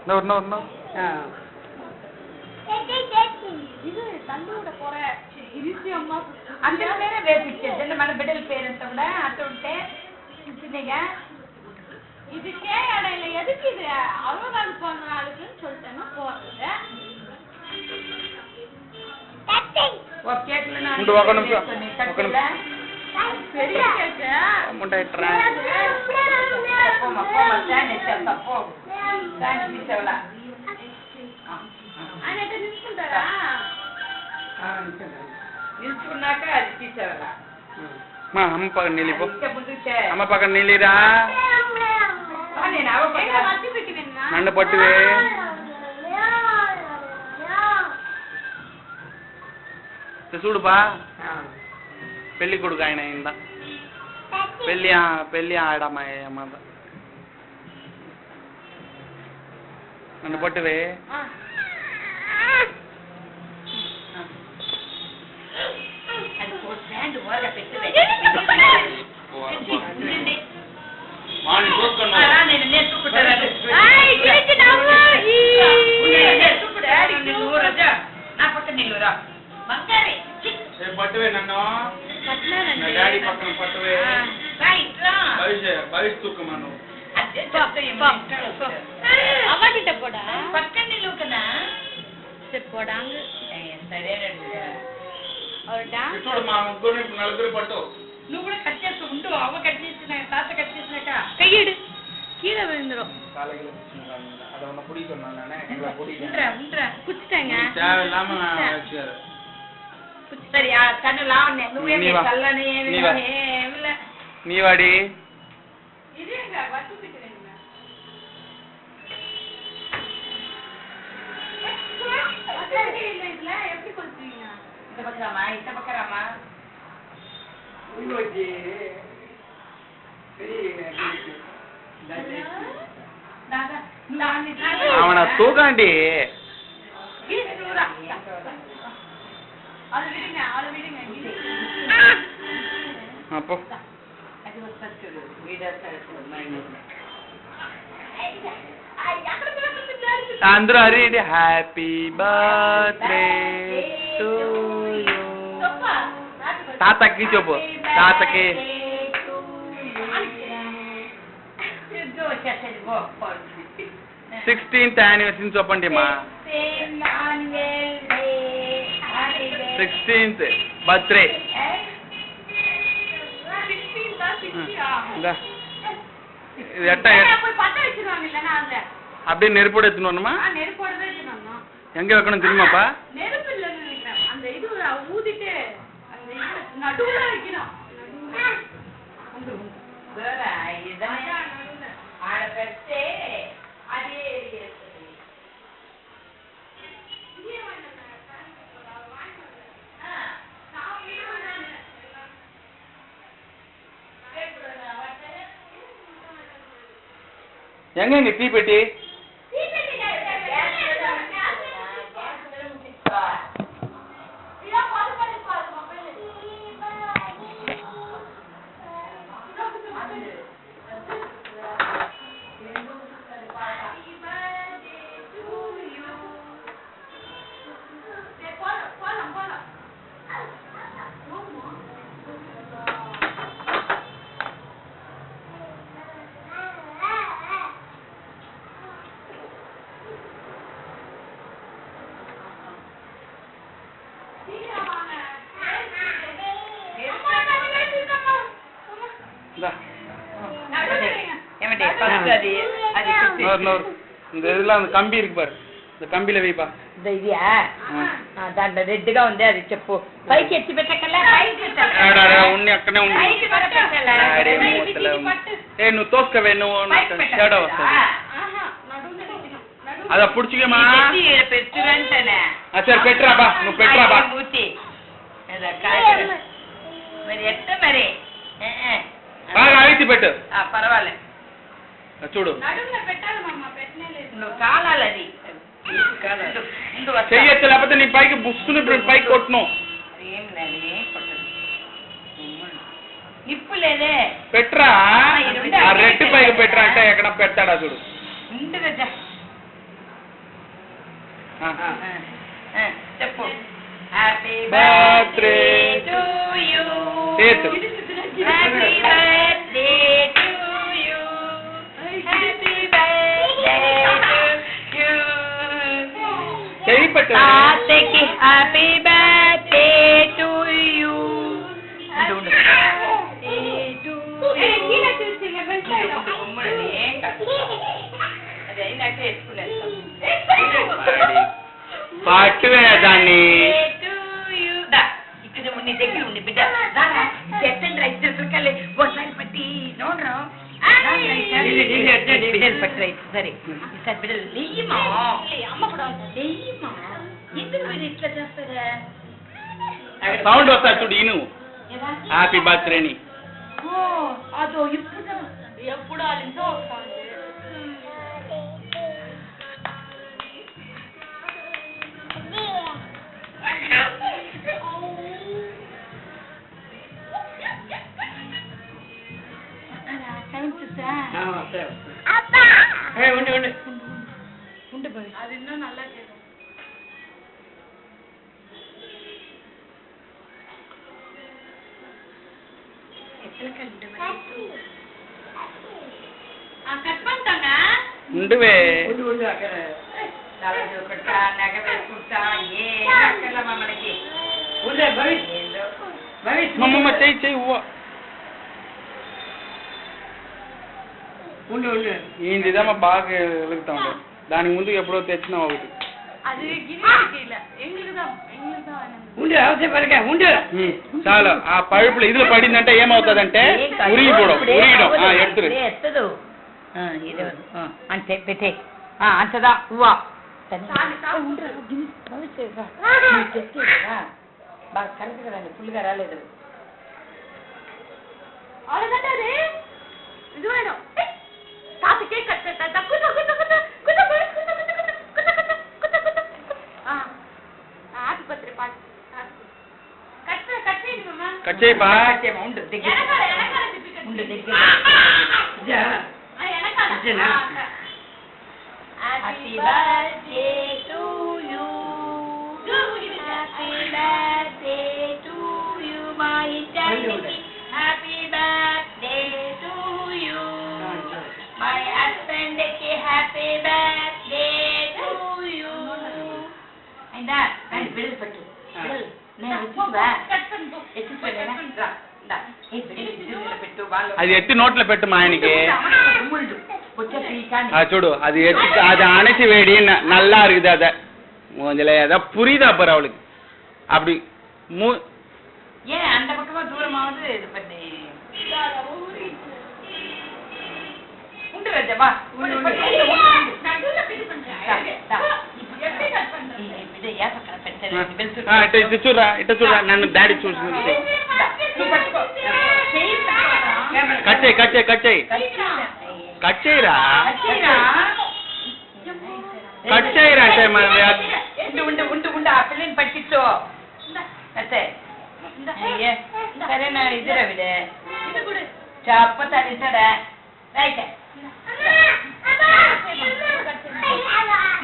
No. ఇది తండ్రి కూడా పోరా ఇది అమ్మ அந்த பேரை வேப்பிச்சு இந்த மன பெடல் பேரண்ட விட அது ఉంటే சின்னங்க இதுக்கே இடையில எதுக்கு இது அவ்வளவுதான் போன நாளுக்குன்னு சொல்லிட்டேன்னா போறது ஒரு கேட்ல நான் உண்டு ஒரு நிமிஷம் பெரிய கேக்கு முண்டாயிட்டறேன் போமா சானே செப்பா போ சானே நிச்சவல அண்ணே நிஸ்குண்டாரா நிஸ்குனாக்க அது நிச்சவல மா அம்மா பக்கம் நீலி போ அம்மா பக்கம் நீலிடா பானே நாவ எங்க வத்தி பிடிக்குவேன்னா நண்டு பட்டுவே చూడుపా పెళ్లి కొడుకు ఆయన అయిందా పెళ్లి ఆడమ్మ నన్ను పట్టువే పట్టువే నన్ను డాడీ పక్కన పట్టువే బయట తూకమను அவகிட்ட போடா பக்கம் நிலுக்கனா சரி போடாங்க సరేనండి ஒரு டான்ஸ் చూడు మా ముగ్గురు నలుగురు పట్టు నువ్వు కూడా కట్ చేస్తూ ఉండు అవ్వ కట్ చేసిన తాత కట్ చేసినాక கையெடு கீழே விழுந்துரும் காலையில அத ஒண்ணு புடி சொன்னேன் நானே எங்களை புடி உண்ற குச்சிட்டாங்க தேவையில்லாம வச்சாரு సరే ఆ కన్ను లావనే నువ్వే చల్లని ఏమిల நீ வாடி ఇదేங்க వట్టి పిక్కరేంగా அக்கறையே இல்ல இதுல எப்படி கொல்றீங்க இந்த பக்கராமா உயிரோஜி அவனை தூக்காண்டி அது விடுங்க அப்போ అందరూ అరేండి హ్యాపీ బర్త్డే టు యూ తాతకి చెప్పు తాతకి 16th anniversary చెప్పండి మా 16th బర్త్డే இது அப்படியே நெருப்போட எடுத்துணுமா எங்க வைக்கணும் தெரியுமாப்பா நெருப்பு இல்லன்னு நினைக்கிறேன் அந்த இது ஊதிட்டு அந்த இது நடுவுல வைக்கணும் ఆడపెడితే అదే எங்க தீப்பெட்டி இந்த இதெல்லாம் அந்த கம்பி இருக்கு பாரு இந்த கம்பியில வைப்பா ఇదియా దాంట్లో రెడ్గా ఉంది అది చెప్పు పైకి ఎత్తి పెట్టకల్లా ఉన్ని అక్కడే ఉంది ఏ నువ్వు తోసుకోవే నువ్వు తేడా వస్తుంది అదా పుడిచికేమా పెట్టురంటనే సరే పెట్టురా బా నువ్వు పెట్టురా బా మరి ఎట్ట మరి బాగా ఆగితే పెట్టు పర్వాలే చూడు నువ్వు కాలాలి అది చెయ్యొచ్చు లేకపోతే నీ పైకి బుస్సుని పైకి కొట్టును నిప్పు లేదే పెట్రా ఆ రెడ్ పైకి పెట్టరా అంటే ఎక్కడ పెడతాడా చూడు చెప్పు. Happy birthday to you. Happy birthday to you. Happy birthday to you. తాతకి హ్యాపీ బర్త్డే టు యూ. అదే నాకు వేసుకున్నాను. పట్టువే దాన్ని. ఇక్కడ నీ దగ్గర ఉండి బిడ్డ చెట్టండి రైస్ దొరకాలి ఒకసారి పట్టి నోడ్రా పట్టి రైస్ సరే ఈసారి బిడ్డలు లేయమా అమ్మ కూడా లేయమా ఎందుకు మీరు ఇట్లా చేస్తారా? సౌండ్ వస్తా చూడు ఇను. హ్యాపీ బర్త్డే అని. అదో ఇప్పుడు ఎప్పుడు వాళ్ళింతో వస్తాను. అది இன்னும் நல்லா கேட்கும். కట్ పంటాங்க ఉండువే. నగ వేసుకుంటా ఏమక్కర్లమ్మా మనకి. మమ్మమ్మ చెయ్యి చెయ్యి ఉవ్వ. ఏంటిదమ్మా బాగా వెలుగుతా ఉండే. దానికి ముందు ఎప్పుడో తెచ్చినావు ఒకటి. அது கிரிக்கு இல்ல எங்களுக்கு தான் చాలా ఆ పైపులు ఇదిలో పడిందంటే ఏమవుతుందంటే ఉరిగిపోవడం ఎడుతురు ఎత్తదు అంతే పెట్టే అంతదా ఉవ్వా బాగా కరెక్ట్ కదండి ఫుల్గా రాలేదు. అడగండి ఇది వేణం తాతకే కట్ కచ్చేపా ఉండు Happy birthday to you. Happy birthday to you, my eternity. Happy birthday to you. My husband, happy birthday to you. And that, and bill for two. Bill. అది ఎత్తి నోట్లో పెట్టు మా ఆయనకి. చూడు అది எத்தி அதை அணைச்சி வேடி நல்லா இருக்குது. அதை மூஞ்சில ஏதோ புரியுதா பாரு அவளுக்கு. அப்படி ஏன் அந்த பக்கமா தூரமாவது இது பண்ணி உண்டு ராஜா ఇట్ట చూడరా ఇట్ట చూడరా నన్ను డాడీ చూసి కట్ చేయి కట్ చేయి కట్ చేయి కట్ చేయరా కట్ చేయరా అంటే ఉండు ఉండు ఉండు ఆ పిల్లని పట్టించు అంతే సరేనా ఇది రవిడే చెప్పతాడు సరే రైట్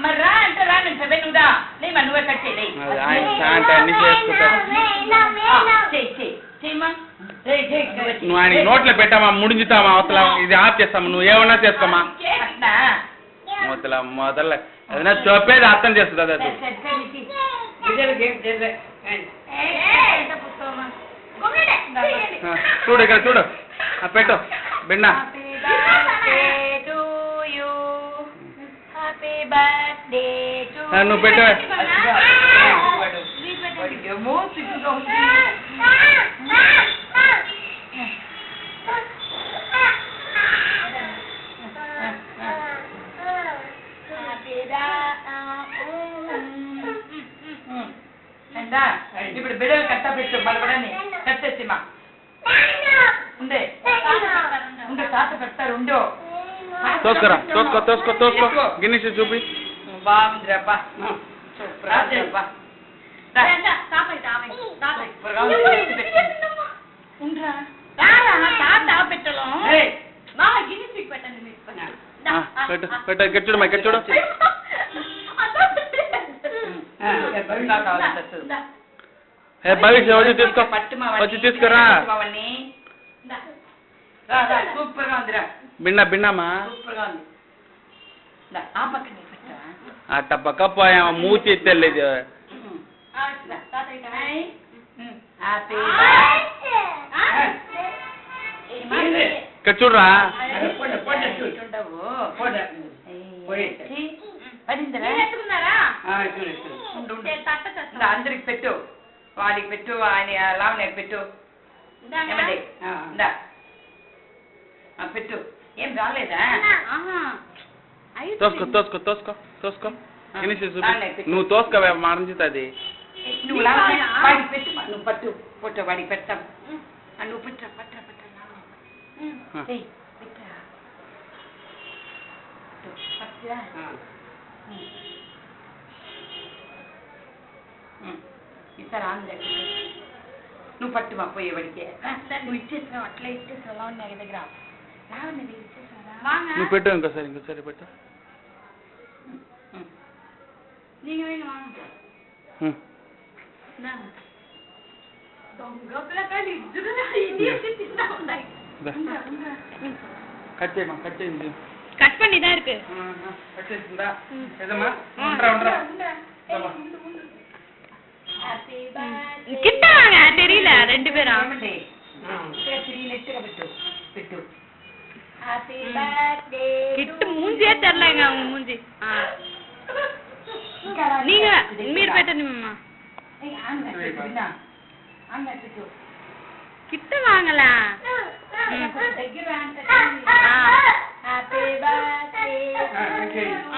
మరి రా అంటే రా నేను నువ్వుదా లేమా నువ్వే కట్ చేయి నువ్వు ఆయన నోట్లో పెట్టామా ముడించుతామా అవతల ఇది ఆఫ్ చేస్తామా నువ్వు ఏమన్నా చేసుకోమా మొదల మొదల ఏదైనా చెప్పేది అర్థం చేస్తుంది అది చూడు ఇక్కడ చూడు పెట్టు బిండ నువ్వు పెట్టు ఇప్పుడు బిడ్డలు కట్ట పెట్టు బలపడని కట్టేసిమా ఉండే ఉండే తాత పెడతారు ఉండు తోసుకురా తోసుకో తోసుకో తోసుకో గిన్నెసి చూపి బాగుందిరాబ్బా పెట్టు పెట్టు చూడు మా ఇక్కడ చూడు ఏ భవిష్య వచ్చి తీసుకో, వచ్చి తీసుకురా. సూపర్ గా ఉందిరా, బిన్నమ్మా సూపర్ గా ఉంది. ఆ పక్కన అట్ట పక్క పోయా మూతి తెలియదు. ఇక్కడ చూడరా, అందరికి పెట్టు, వాడికి పెట్టు, ఆయన లావణ్యకి పెట్టు, పెట్టు. ఏం రాలేదా? తోసుకో తోసుకో తోసుకో తోసుకో, నువ్వు తోసుకోవే మరణించుతుంది. నువ్వు లావణ్య వాడికి పెట్టు, నువ్వు పట్టు పొట్టు వాడికి పెడతాం. నువ్వు పెట్టా పట్టా పట్టా ఇస్తారా? నువ్వు పట్టు మా పోయేవాడికి. నువ్వు ఇచ్చేసావు, అట్లా ఇచ్చేసావు లావణ్య దగ్గర, లావణ్య దగ్గర ఇచ్చేసావా? నువ్వు పెట్టు, ఇంకోసారి పెట్టు. கட் செய்யுமா, கட் பண்ணி தான் இருக்கு. கட் செய்யுதா? எதமா கிட்ட வாங்க, தெரியல ரெண்டு பேரும். கிட்ட மூஞ்சியே தெரியலங்க அவங்க மூஞ்சி. நீங்க మీరు పెట్టండి అమ్మా. கிட்ட வாங்கல.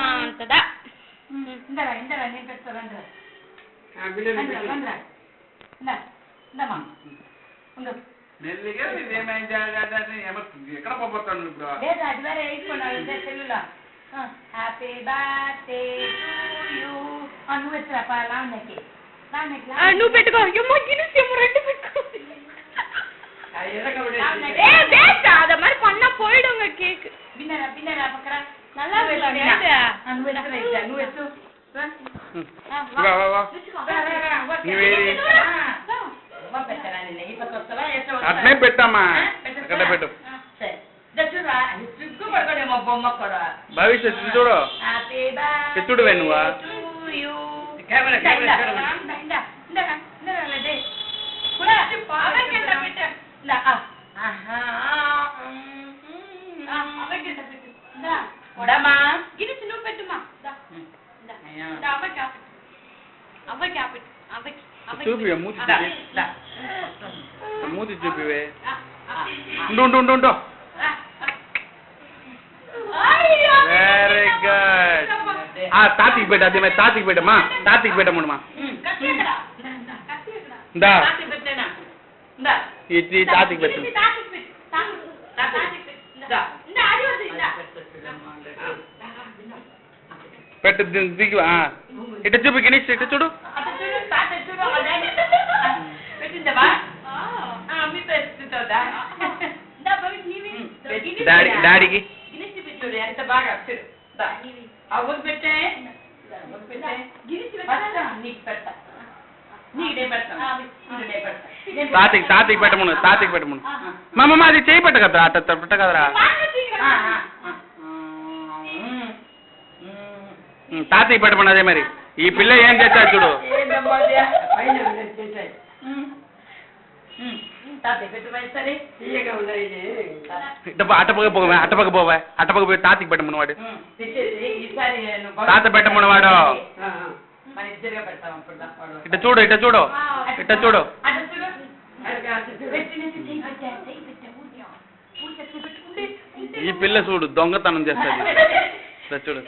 అంతదా ఇందరా ఇందరా నేను పెడతాను. ఎక్కడ పోతాను ఇప్పుడు? అది వేరే వేసుకున్నాను సెల్లులా. Happy birthday to you. నువ్వు ఎత్తురా లావణ్యకి, నువ్వు పెట్టుకో. ఏమో గిన్నెసేమో రెండు పెట్టుకో. அத மாதிரி பண்ணா போயிடுங்க கேக். பின்னரா பின்னரா பக்கற நல்லா இருக்கு. నువ్వు ఎత్తురా, నువ్వు ఎత్తు. వా వా వా. అట్నే పెట్టమ్మా, ఎక్కడ పెట్టు. భవిష్యత్ చూడు, చూడువే నువ్వా. నువ్వు పెట్టుమా. చూపివే మూతి, మూతి చూపివే. ఉండు. Very good. తాతికి పెట్ట, అదే తాతికి పెట్టమ్మా, తాతికి పెట్టమ్మా. దా ఇది తాతికి పెట్టు. పెట్టు దిగు. ఇట చూపి గినీష్, ఇట చూడు. డాడీకి ఎంత బాగా పెట్టే నీకు పెడతా, నీడే పెడతా. తాతికి పెట్టమను, తాతికి పెట్టమను. మా అమ్మ అది చేయి పెట్ట కదా, అట్ట పెట్ట కదరా. తాతికి పెట్టమను. అదే మరి ఈ పిల్ల ఏం చేస్తాడు చూడు. అట్టపక్క పోవే తాతికి పెట్టమను వాడు. తాత పెట్టమను వాడు. ఇట చూడు, ఇట చూడు, ఇట చూడు. ఈ పిల్ల చూడు దొంగతనం చేస్తుంది చూడు.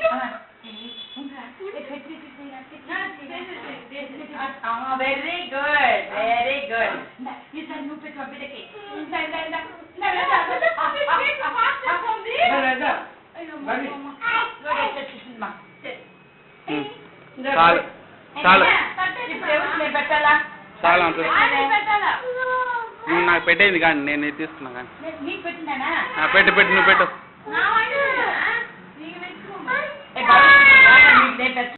Very good, very good. చాలు చాలు పెట్టాలా? చాలా నువ్వు నాకు పెట్టేది కానీ నేను తీసుకున్నా కానీ. నీకు పెట్టినానా? పెట్టు నువ్వు పెట్టు.